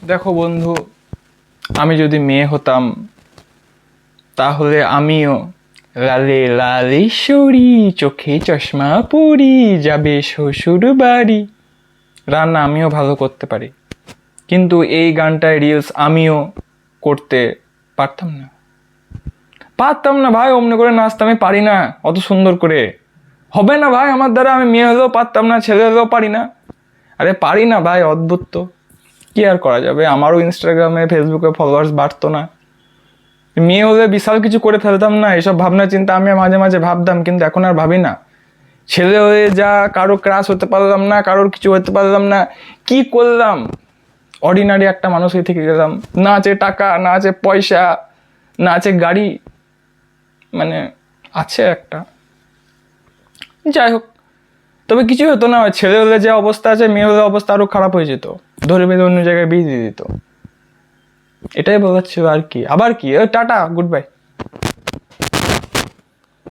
দেখো বন্ধু, আমি যদি মেয়ে হতাম তাহলে আমিও লালে লালেশ্বরী চোখে চশমা পরি যাবে শ্বশুর বাড়ি। রান্না আমিও ভালো করতে পারি, কিন্তু এই গানটায় রিলস আমিও করতে পারতাম না। ভাই, অমনি করে নাচতে আমি পারি না অত সুন্দর করে। হবে না ভাই আমার দ্বারা, আমি মেয়ে হলেও পারতাম না, ছেলে হলেও পারি না। আরে পারি না ভাই, অদ্ভুত তো। কি আর করা যাবে, আমারও ইনস্টাগ্রামে ফেসবুকে ফলোয়ার্স বাড়তো না। মেয়ে হলে বিশাল কিছু করে ফেলতাম না, এসব ভাবনা চিন্তা আমি মাঝে মাঝে ভাবতাম, কিন্তু এখন আর ভাবি না। ছেলে হয়ে যা কারো ক্রাশ হতে পারলাম না, কারোর কিছু হতে পারলাম না, কি করলাম? অর্ডিনারি একটা মানুষ হয়ে থেকে গেলাম। না আছে টাকা, না আছে পয়সা, না আছে গাড়ি, মানে আছে একটা, যাই হোক। তবে কিছু হতো না, ছেলে হলে যে অবস্থা আছে মেয়ে হলে অবস্থা আরো খারাপ হয়ে যেত, ধরে বেঁধে অন্য জায়গায় বিয়ে দিয়ে দিত। এটাই বলার ছিল আর কি। আবার কি, টাটা, গুড বাই।